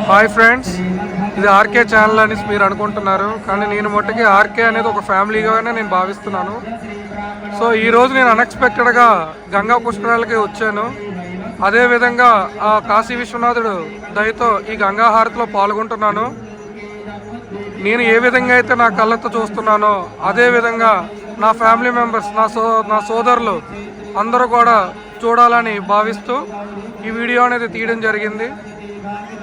Hi friends, ఇది RK channel అని మీరు అనుకుంటున్నారు, కానీ నేను మట్టుకి ఆర్కే అనేది ఒక ఫ్యామిలీగానే నేను భావిస్తున్నాను. సో ఈరోజు నేను అన్ఎక్స్పెక్టెడ్గా గంగా పుష్కరాలకి వచ్చాను. అదేవిధంగా ఆ కాశీ విశ్వనాథుడు దయతో ఈ గంగా హారతిలో పాల్గొంటున్నాను. నేను ఏ విధంగా అయితే నా కళ్ళతో చూస్తున్నానో అదేవిధంగా నా ఫ్యామిలీ మెంబర్స్, నా సోదరులు అందరూ కూడా చూడాలని భావిస్తూ ఈ వీడియో అనేది తీయడం జరిగింది.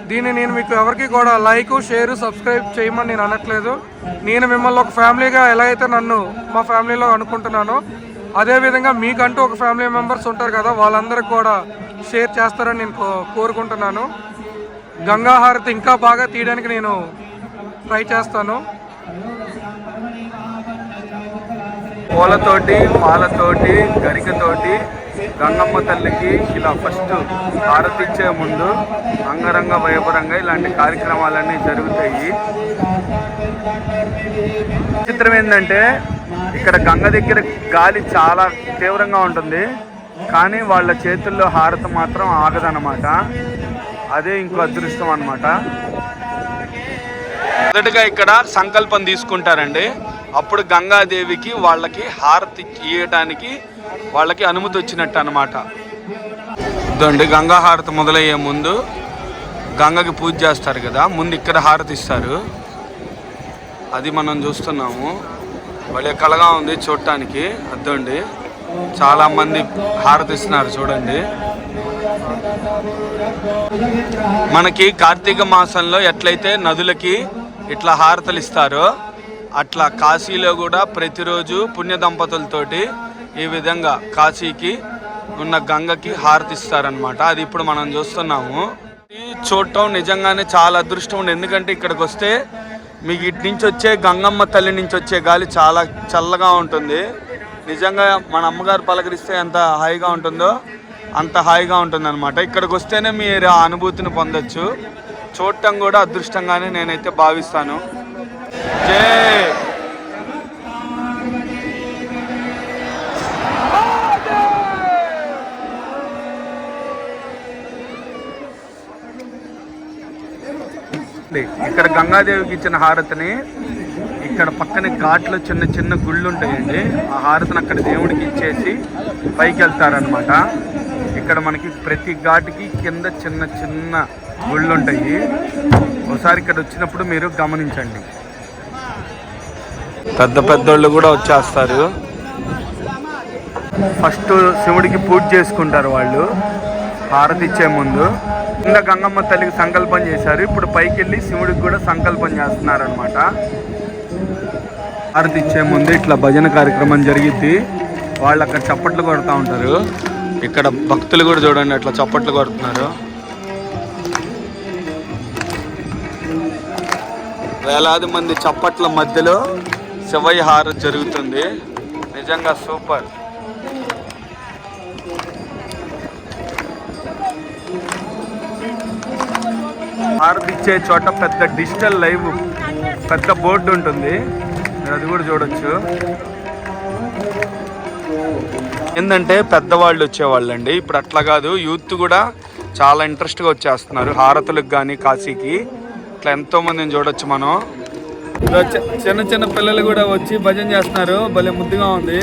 దీన్ని నేను మీకు ఎవరికి కూడా లైక్, షేర్, సబ్స్క్రైబ్ చేయమని నేను అనట్లేదు. నేను మిమ్మల్ని ఒక ఫ్యామిలీగా ఎలా అయితే నన్ను మా ఫ్యామిలీలో అనుకుంటున్నానో అదేవిధంగా మీకంటూ ఒక ఫ్యామిలీ మెంబర్స్ ఉంటారు కదా, వాళ్ళందరికీ కూడా షేర్ చేస్తారని నేను కోరుకుంటున్నాను. గంగా హారతి ఇంకా బాగా తీయడానికి నేను ట్రై చేస్తాను. పూలతోటి, మాలతోటి, గరికతోటి గంగమ్మ తల్లికి ఇలా ఫస్ట్ హారతి ఇచ్చే ముందు అంగరంగ వైభవంగా ఇలాంటి కార్యక్రమాలన్నీ జరుగుతాయి. చిత్రం ఏంటంటే ఇక్కడ గంగ దగ్గర గాలి చాలా తీవ్రంగా ఉంటుంది, కానీ వాళ్ళ చేతుల్లో హారతి మాత్రం ఆగదన్నమాట. అదే ఇంకో అదృష్టం అన్నమాట. మొదటగా ఇక్కడ సంకల్పం తీసుకుంటారండి. అప్పుడు గంగాదేవికి వాళ్ళకి హారతి ఇవ్వటానికి వాళ్ళకి అనుమతి వచ్చినట్టు అన్నమాట. ఇదండి గంగా హారతి మొదలయ్యే ముందు గంగకి పూజ చేస్తారు కదా, ముందు ఇక్కడ హారతి ఇస్తారు. అది మనం చూస్తున్నాము. భలే కళగా ఉంది చూడటానికి. అద్దండి చాలామంది హారతి ఇస్తున్నారు చూడండి. మనకి కార్తీక మాసంలో ఎట్లయితే నదులకి ఇట్లా హారతలు ఇస్తారో అట్లా కాశీలో కూడా ప్రతిరోజు పుణ్య దంపతులతోటి ఈ విధంగా కాశీకి ఉన్న గంగకి హారతి ఇస్తారనమాట. అది ఇప్పుడు మనం చూస్తున్నాము. చూడటం నిజంగానే చాలా అదృష్టం ఉంది. ఎందుకంటే ఇక్కడికి వస్తే మీకు ఇటు నుంచి వచ్చే గంగమ్మ తల్లి నుంచి వచ్చే గాలి చాలా చల్లగా ఉంటుంది. నిజంగా మన అమ్మగారు పలకరిస్తే ఎంత హాయిగా ఉంటుందో అంత హాయిగా ఉంటుంది అనమాట. ఇక్కడికి వస్తేనే మీరు ఆ అనుభూతిని పొందొచ్చు. చూడటం కూడా అదృష్టంగానే నేనైతే భావిస్తాను. జై ఇక్కడ గంగాదేవికి ఇచ్చిన హారతిని ఇక్కడ పక్కన ఘాట్లో చిన్న చిన్న గుళ్ళు ఉంటాయండి. ఆ హారతిని అక్కడ దేవుడికి ఇచ్చేసి పైకి వెళ్తారనమాట. ఇక్కడ మనకి ప్రతి ఘాటుకి కింద చిన్న చిన్న గుళ్ళు ఉంటాయి. ఒకసారి ఇక్కడ వచ్చినప్పుడు మీరు గమనించండి. పెద్ద పెద్దోళ్ళు కూడా వచ్చేస్తారు. ఫస్ట్ శివుడికి పూజ చేసుకుంటారు వాళ్ళు హారతి ఇచ్చే ముందు. కింద గంగమ్మ తల్లికి సంకల్పం చేశారు. ఇప్పుడు పైకి వెళ్ళి శివుడికి కూడా సంకల్పం చేస్తున్నారు అనమాట. హారతి ఇచ్చే ముందు ఇట్లా భజన కార్యక్రమం జరిగిద్ది. వాళ్ళు అక్కడ చప్పట్లు కొడుతూ ఉంటారు. ఇక్కడ భక్తులు కూడా చూడండి అట్లా చప్పట్లు కొడుతున్నారు. వేలాది మంది చప్పట్ల మధ్యలో శివయ్య హారతి జరుగుతుంది. నిజంగా సూపర్. హారతి ఇచ్చే చోట పెద్ద డిజిటల్ లైవ్ పెద్ద బోర్డు ఉంటుంది, అది కూడా చూడొచ్చు. ఏంటంటే పెద్దవాళ్ళు వచ్చేవాళ్ళండి. ఇప్పుడు అట్లా కాదు, యూత్ కూడా చాలా ఇంట్రెస్ట్గా వచ్చేస్తున్నారు హారతులకు కానీ కాశీకి. ఇట్లా ఎంతోమందిని చూడొచ్చు మనం. చిన్న చిన్న పిల్లలు కూడా వచ్చి భజన చేస్తున్నారు. భలే ముద్దుగా ఉంది.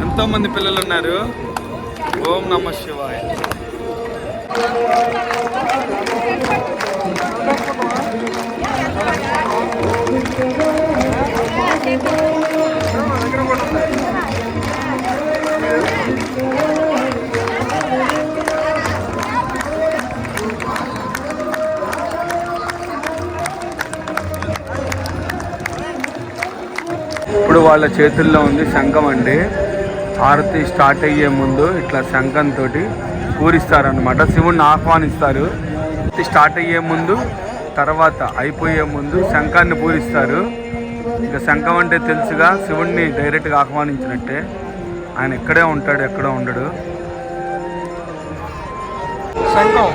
ఎంతోమంది పిల్లలు ఉన్నారు. ఓం నమః శివాయ. ఇప్పుడు వాళ్ళ చేతుల్లో ఉంది శంఖం అండి. హారతి స్టార్ట్ అయ్యే ముందు ఇట్లా శంఖంతో పూరిస్తారనమాట. శివుణ్ణి ఆహ్వానిస్తారు. స్టార్ట్ అయ్యే ముందు, తర్వాత అయిపోయే ముందు శంఖాన్ని పూరిస్తారు. ఇక శంఖం అంటే తెలుసుగా, శివుణ్ణి డైరెక్ట్గా ఆహ్వానించినట్టే. ఆయన ఎక్కడే ఉంటాడు, ఎక్కడో ఉండడు. శంఖం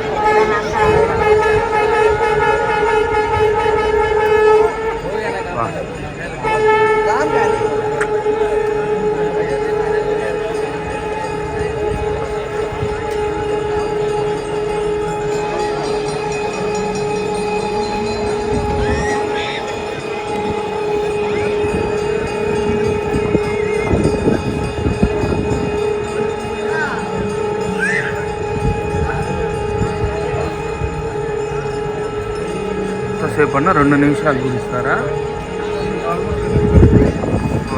ఎంతసేపు అన్నా 2 నిమిషాలు పూరిస్తారా?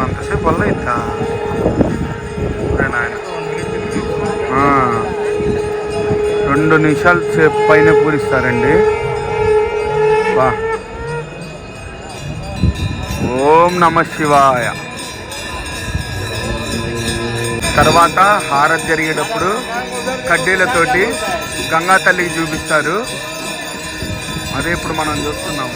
అంతసేపు వల్ల ఇంత ఆయన 2 నిమిషాల సేపు పైన పూరిస్తారండి. వా ఓం నమ శివాయ. తర్వాత హారతి జరిగేటప్పుడు కడ్డీలతోటి గంగా తల్లికి చూపిస్తారు. అదే ఇప్పుడు మనం చూస్తున్నాము.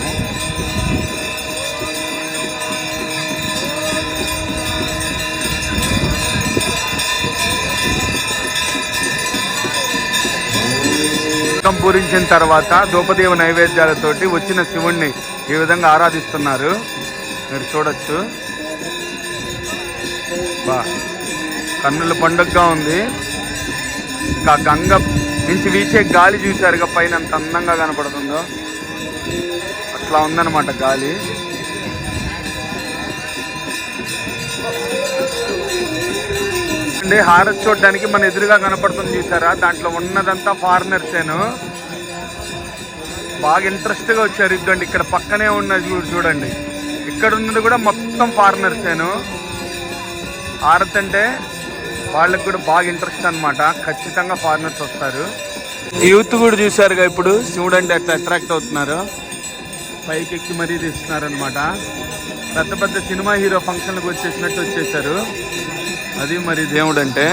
పూరించిన తర్వాత ధూపదీప నైవేద్యాలతోటి వచ్చిన శివుణ్ణి ఈ విధంగా ఆరాధిస్తున్నారు. మీరు చూడొచ్చు. బా కన్నుల పండుగగా ఉంది. ఇంకా గంగ నుంచి వీచే గాలి చూశారుగా పైన ఎంత అందంగా కనపడుతుందో అట్లా ఉందన్నమాట గాలి. హారతి చూడడానికి మన ఎదురుగా కనపడుతుంది చూసారా, దాంట్లో ఉన్నదంతా ఫారినర్సేను. బాగా ఇంట్రెస్ట్గా వచ్చారు. ఇద్దండి ఇక్కడ పక్కనే ఉన్నది చూడండి, ఇక్కడ ఉన్నది కూడా మొత్తం ఫారినర్సేను. హారతి అంటే వాళ్ళకి కూడా బాగా ఇంట్రెస్ట్ అనమాట. ఖచ్చితంగా ఫారినర్స్ వస్తారు. యూత్ కూడా చూసారుగా ఇప్పుడు శివుడు అంటే అట్లా అట్రాక్ట్ అవుతున్నారు. పైకి ఎక్కి మరీ తీస్తున్నారు అనమాట. పెద్ద పెద్ద సినిమా హీరో ఫంక్షన్లకు వచ్చేసినట్టు వచ్చేసారు. అది మరి దేవుడు అంటే.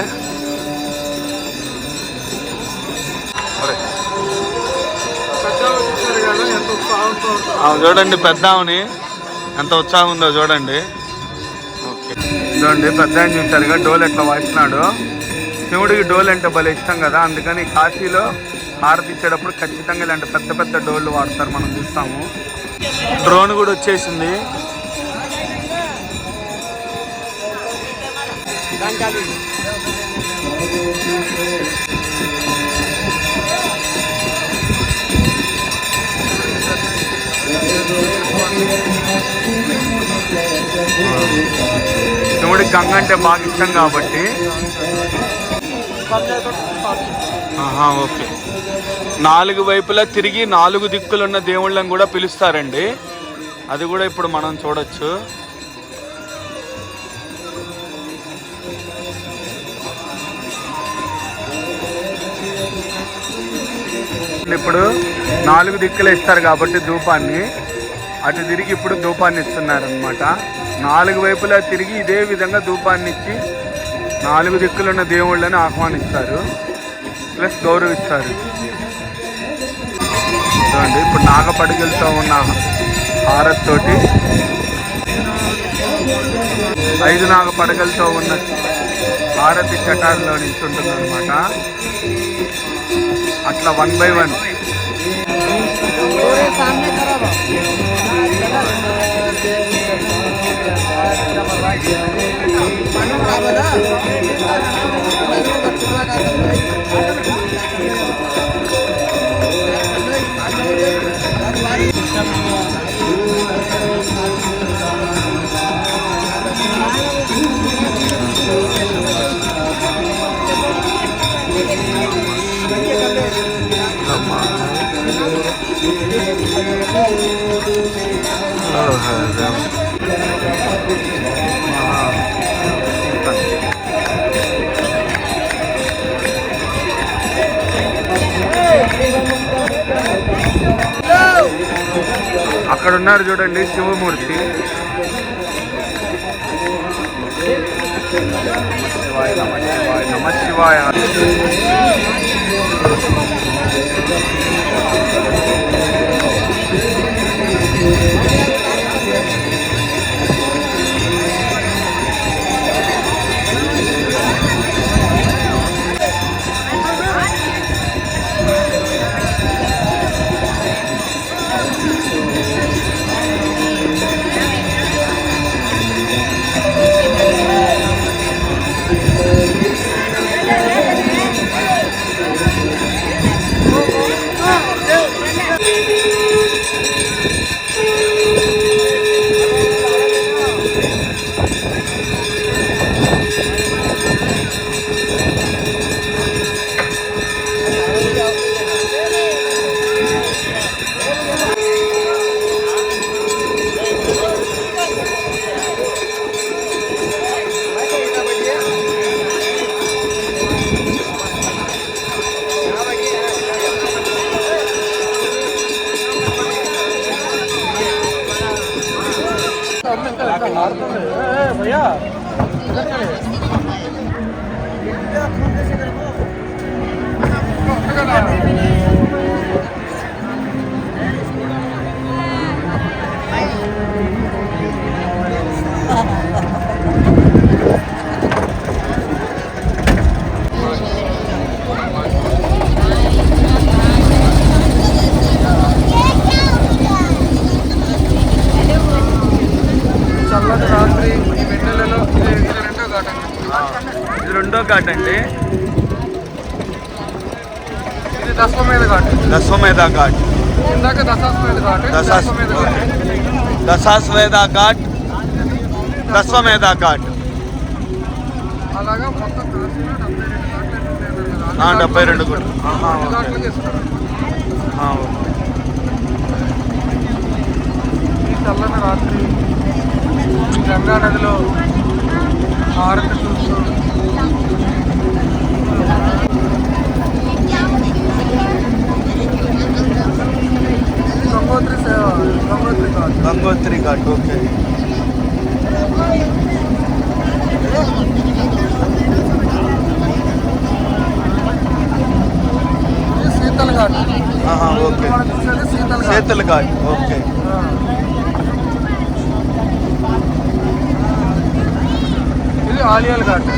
చూడండి పెద్ద ఆమెని ఎంత ఉత్సాహం ఉందో చూడండి. ఓకే చూడండి పెద్ద ఆయన చూసారుగా డోల్ ఎట్లా వాయిస్తున్నాడు. శివుడికి డోల్ అంటే భలే ఇష్టం కదా, అందుకని కాశీలో హారతి ఇచ్చేటప్పుడు ఖచ్చితంగా ఇలాంటి పెద్ద పెద్ద డోళ్ళు వాడతారు. మనం చూస్తాము. డ్రోన్ కూడా వచ్చేసింది. శివుడికి గంగ అంటే బాగా ఇష్టం కాబట్టి. ఓకే 4 వైపులా తిరిగి 4 దిక్కులున్న దేవుళ్ళని కూడా పిలుస్తారండి. అది కూడా ఇప్పుడు మనం చూడొచ్చు. ఇప్పుడు 4 దిక్కులు ఇస్తారు కాబట్టి ధూపాన్ని అటు తిరిగి ఇప్పుడు ధూపాన్ని ఇస్తున్నారు అనమాట. 4 వైపులా తిరిగి ఇదే విధంగా ధూపాన్ని ఇచ్చి 4 దిక్కులున్న దేవుళ్ళని ఆహ్వానిస్తారు, ప్లస్ గౌరవిస్తారు. చూడండి ఇప్పుడు నాగపడిగలతో ఉన్న హారతి తోటి 5 నాగపడగలతో ఉన్న హారతి చటాల్లో నుంచి ఉంటుంది అనమాట. అట్లా 1 by 1. అక్కడ ఉన్నారు చూడండి శివమూర్తి. శివాయ నమ శివాయ నమ శివాయ. भैया చల్లటి రాత్రి వెన్నెలలో ఇది రెండో ఘాట్ అండి. ఇది దశమేధ ఘాట్. దశమేధ ఘాట్. ఇందాక దశాశ్వమేధ ఘాట్. దశమేధ ఘాట్. దశాశ్వేధ ఘాట్, దశమేధ ఘాట్. అలాగా మొత్తం 72 కూడా. ఘాట్లకి ఇస్తారు. ఈ చల్లని రాత్రి గంగా నదిలో హారతి చూస్తూ గంగోత్రి సేవ, గంగోత్రి ఘాట్. గంగోత్రి ఘాట్. ఓకే. ఇది శీతల్ ఘాట్. ఓకే. మనం చూసేది శీతల్ ఘాట్. శీతల్ ఘాట్. ఓకే. ఇది ఆలియల్ ఘాట్.